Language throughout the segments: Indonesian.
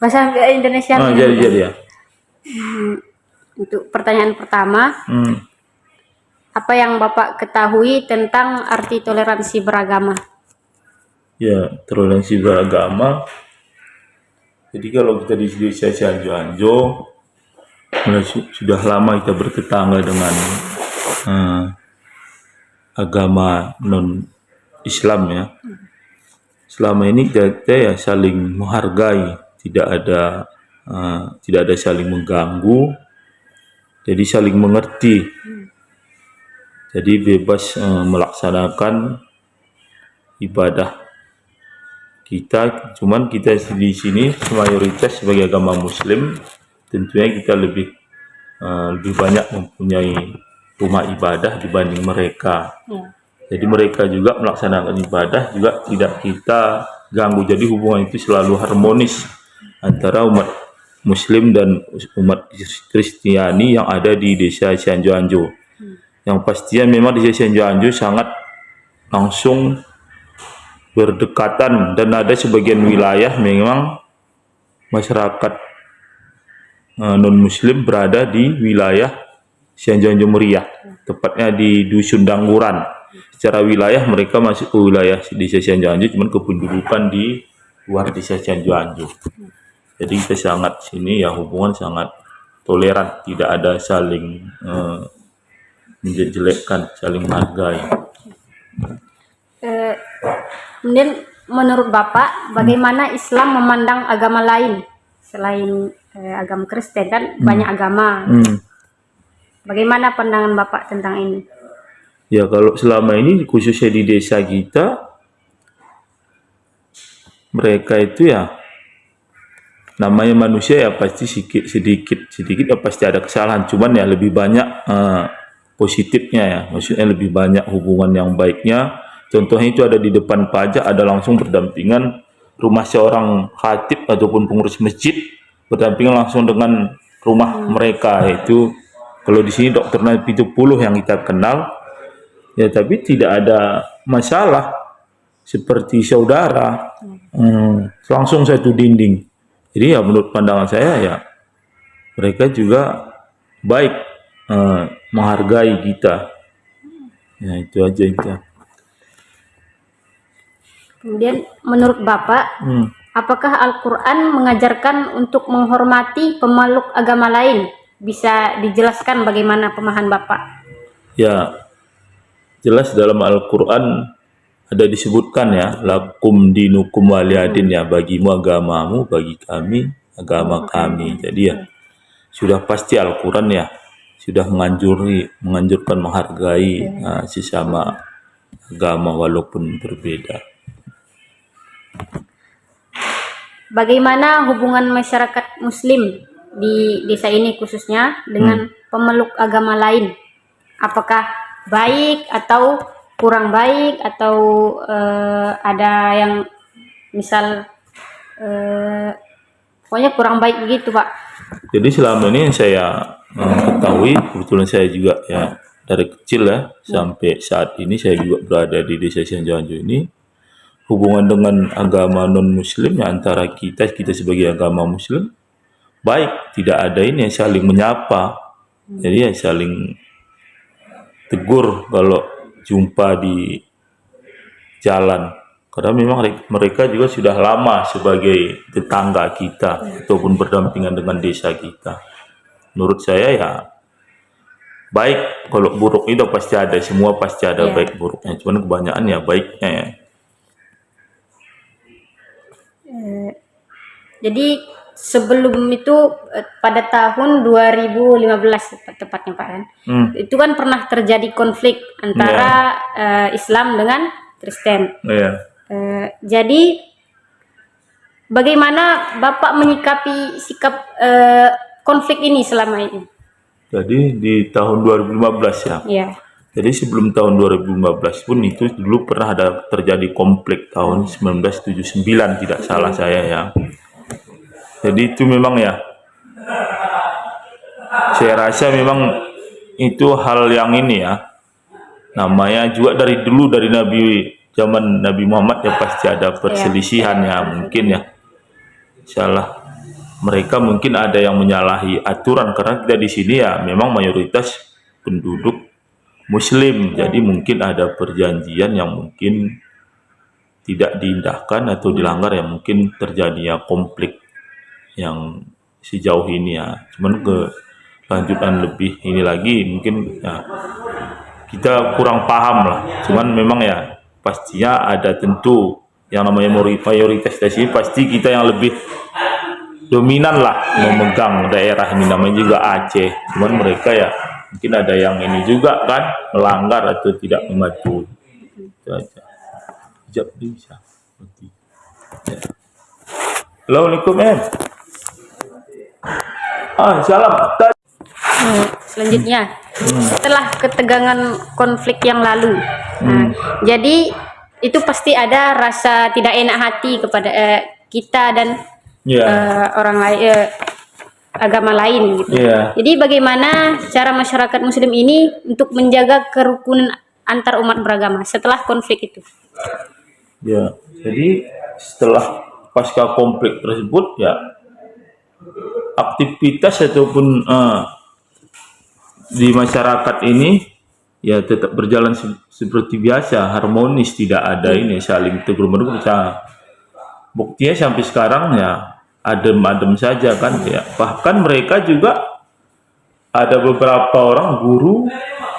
Bahasa Indonesia. Jadi ya. Untuk pertanyaan pertama, apa yang Bapak ketahui tentang arti toleransi beragama? Ya, toleransi beragama. Jadi kalau kita di desa Cianjur, sudah lama kita bertetangga dengan agama non Islam ya. Selama ini kita ya saling menghargai, tidak ada saling mengganggu, jadi saling mengerti. Jadi bebas melaksanakan ibadah kita. Cuman kita di sini mayoritas sebagai agama Muslim, tentunya kita lebih banyak mempunyai rumah ibadah dibanding mereka. Jadi mereka juga melaksanakan ibadah juga tidak kita ganggu. Jadi hubungan itu selalu harmonis antara umat Muslim dan umat Kristiani yang ada di desa Cianjur. Yang pastinya memang di desa Cianjur sangat langsung berdekatan, dan ada sebagian wilayah memang masyarakat non Muslim berada di wilayah Cianjur Meriah, tepatnya di Dusun Dangguran. Secara wilayah mereka masuk ke wilayah desa Cianjur, cuman kependudukan di luar desa Cianjur. Jadi kita sangat sini ya hubungan sangat toleran, tidak ada saling menjelekkan, saling menghargai. Kemudian menurut Bapak, bagaimana Islam memandang agama lain selain agama Kristen, kan banyak agama. Bagaimana pandangan Bapak tentang ini? Ya kalau selama ini khususnya di desa kita, mereka itu ya namanya manusia ya pasti sedikit ya pasti ada kesalahan, cuman ya lebih banyak positifnya ya, maksudnya lebih banyak hubungan yang baiknya. Contohnya itu ada di depan pajak, ada langsung berdampingan rumah seorang khatib ataupun pengurus masjid berdampingan langsung dengan rumah mereka. Itu kalau di sini Dr. Nabi 70 yang kita kenal ya, tapi tidak ada masalah seperti saudara, langsung satu dinding. Jadi ya menurut pandangan saya ya mereka juga baik, menghargai kita. Ya itu aja itu. Kemudian menurut Bapak, apakah Al-Quran mengajarkan untuk menghormati pemeluk agama lain? Bisa dijelaskan bagaimana pemahaman Bapak? Ya, jelas dalam Al-Quran ada disebutkan ya, lakum dinukum waliyadin, ya, bagimu agamamu, bagi kami agama kami. Jadi ya sudah pasti Al-Quran ya sudah menganjurkan menghargai sesama agama walaupun berbeda. Bagaimana hubungan masyarakat Muslim di desa ini khususnya dengan pemeluk agama lain? Apakah baik atau kurang baik, atau ada yang misal pokoknya kurang baik begitu, Pak? Jadi selama ini yang saya ketahui, kebetulan saya juga ya dari kecil ya sampai saat ini saya juga berada di desa Cianjur ini, hubungan dengan agama non Muslim ya antara kita sebagai agama Muslim baik, tidak ada ini yang saling menyapa. Jadi ya saling tegur kalau jumpa di jalan, karena memang mereka juga sudah lama sebagai tetangga kita ataupun berdampingan dengan desa kita. Menurut saya ya baik. Kalau buruk itu pasti ada, semua pasti ada baik buruknya, cuman kebanyakan ya baiknya ya. Jadi sebelum itu pada tahun 2015 tepatnya, Pak, kan? Itu kan pernah terjadi konflik antara Islam dengan Kristen. Jadi bagaimana Bapak menyikapi sikap konflik ini selama ini? Jadi di tahun 2015 ya. Iya. Jadi sebelum tahun 2015 pun itu dulu pernah ada terjadi konflik tahun 1979 tidak salah saya ya. Jadi itu memang ya, saya rasa memang itu hal yang ini ya, namanya juga dari dulu, dari zaman Nabi Muhammad ya pasti ada perselisihan ya, mungkin ya salah mereka mungkin ada yang menyalahi aturan karena kita di sini ya memang mayoritas penduduk Muslim, jadi mungkin ada perjanjian yang mungkin tidak diindahkan atau dilanggar ya mungkin terjadinya konflik yang sejauh ini ya. Cuman ke lanjutan lebih ini lagi mungkin ya, kita kurang paham lah. Cuman memang ya pastinya ada tentu yang namanya mayoritas di sini pasti kita yang lebih dominan lah memegang daerah ini namanya juga Aceh. Cuman mereka ya mungkin ada yang ini juga kan melanggar atau tidak mematuhi. Itu aja. Sekejap bisa. Ya. Assalamualaikum Em. Salam. Selanjutnya, setelah ketegangan konflik yang lalu, jadi itu pasti ada rasa tidak enak hati kepada kita dan Ya. orang lain, agama lain gitu. Ya. Jadi bagaimana cara masyarakat Muslim ini untuk menjaga kerukunan antar umat beragama setelah konflik itu? Ya. Jadi setelah pasca konflik tersebut ya aktivitas ataupun di masyarakat ini ya tetap berjalan seperti biasa, harmonis, tidak ada ini saling tegur menegur. Buktinya sampai sekarang ya adem-adem saja kan ya. Bahkan mereka juga ada beberapa orang guru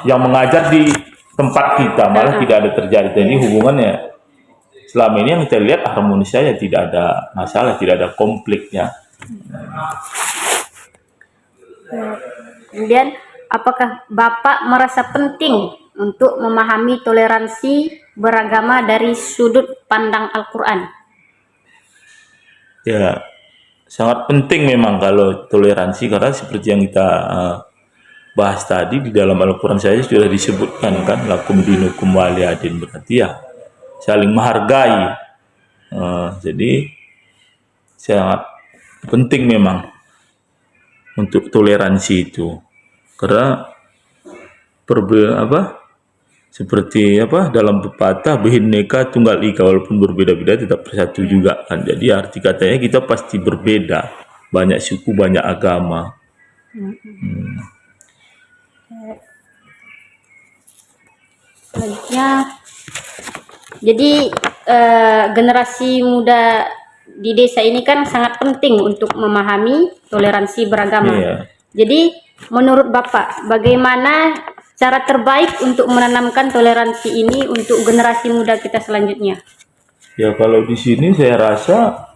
yang mengajar di tempat kita malah tidak ada terjadi. Jadi hubungannya selama ini yang kita lihat harmonis saja, tidak ada masalah, tidak ada konfliknya. Kemudian, apakah Bapak merasa penting untuk memahami toleransi beragama dari sudut pandang Al-Quran? Ya, sangat penting memang kalau toleransi karena seperti yang kita bahas tadi di dalam Al-Quran saya sudah disebutkan kan lakum dinukum waliyadin, berarti ya saling menghargai. Jadi sangat penting memang untuk toleransi itu karena seperti dalam pepatah Bhinneka Tunggal Ika, walaupun berbeda-beda tetap bersatu juga kan. Jadi arti katanya kita pasti berbeda, banyak suku banyak agama. Selanjutnya, jadi generasi muda di desa ini kan sangat penting untuk memahami toleransi beragama. Iya. Jadi menurut Bapak, bagaimana cara terbaik untuk menanamkan toleransi ini untuk generasi muda kita selanjutnya? Ya kalau di sini saya rasa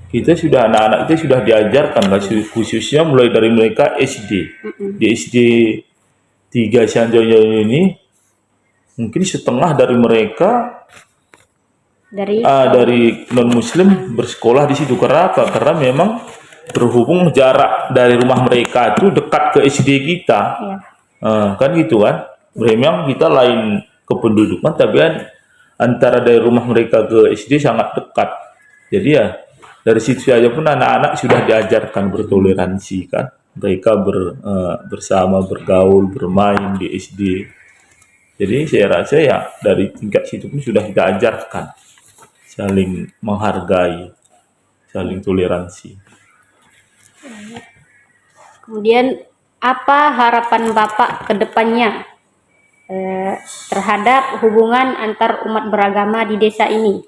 kita sudah anak-anak kita sudah diajarkan khususnya mulai dari mereka SD. Di SD 3 Sanjoyo ini mungkin setengah dari mereka dari non muslim bersekolah di situ. Karena apa? Karena memang berhubung jarak dari rumah mereka itu dekat ke SD kita. Ya. Kan gitu kan. Memang kita lain kependudukan tapi kan antara dari rumah mereka ke SD sangat dekat. Jadi ya dari situ aja pun anak-anak sudah diajarkan bertoleransi kan. Mereka bersama bergaul, bermain di SD. Jadi saya rasa ya dari tingkat situ pun sudah kita ajarkan saling menghargai, saling toleransi. Kemudian apa harapan Bapak ke depannya terhadap hubungan antar umat beragama di desa ini?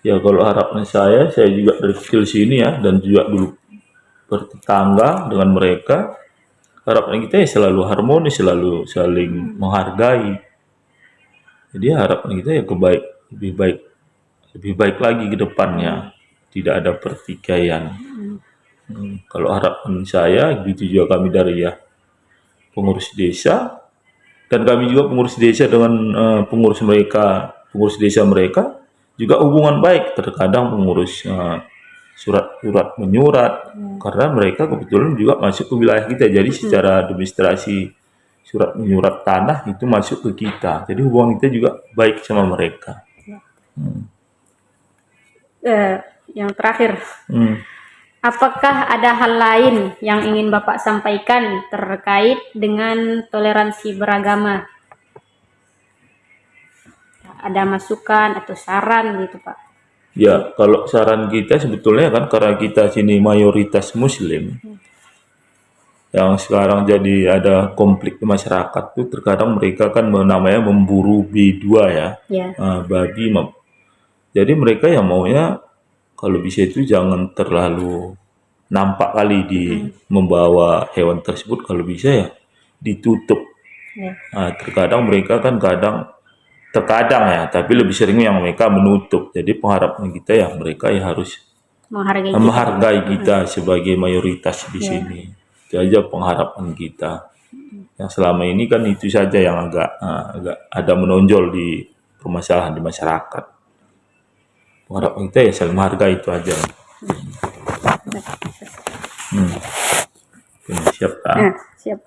Ya kalau harapan saya juga dari kecil sini ya dan juga dulu bertetangga dengan mereka, harapan kita ya selalu harmonis, selalu saling menghargai. Jadi harapan kita ya lebih baik lagi ke depannya, tidak ada pertikaian. Kalau harapan saya gitu juga kami dari ya pengurus desa dan kami juga pengurus desa dengan pengurus desa mereka juga hubungan baik. Terkadang pengurus surat menyurat karena mereka kebetulan juga masuk ke wilayah kita, jadi secara administrasi surat menyurat tanah itu masuk ke kita, jadi hubungan kita juga baik sama mereka. Yang terakhir, apakah ada hal lain yang ingin Bapak sampaikan terkait dengan toleransi beragama? Ada masukan atau saran gitu Pak? Ya, kalau saran kita sebetulnya kan karena kita sini mayoritas Muslim, yang sekarang jadi ada konflik di masyarakat tuh terkadang mereka kan namanya memburu B2 ya, Ya. babi. Jadi mereka yang maunya kalau bisa itu jangan terlalu nampak kali di membawa hewan tersebut, kalau bisa ya ditutup. Ya. Terkadang mereka kan terkadang ya, tapi lebih sering yang mereka menutup. Jadi pengharapan kita ya mereka ya harus Menghargai kita. menghargai kita sebagai mayoritas di Ya. sini. Itu aja pengharapan kita. Yang selama ini kan itu saja yang agak ada menonjol di permasalahan di masyarakat. Pengharapan kita ya saling menghargai, itu aja. Oke, siap kan? Siap.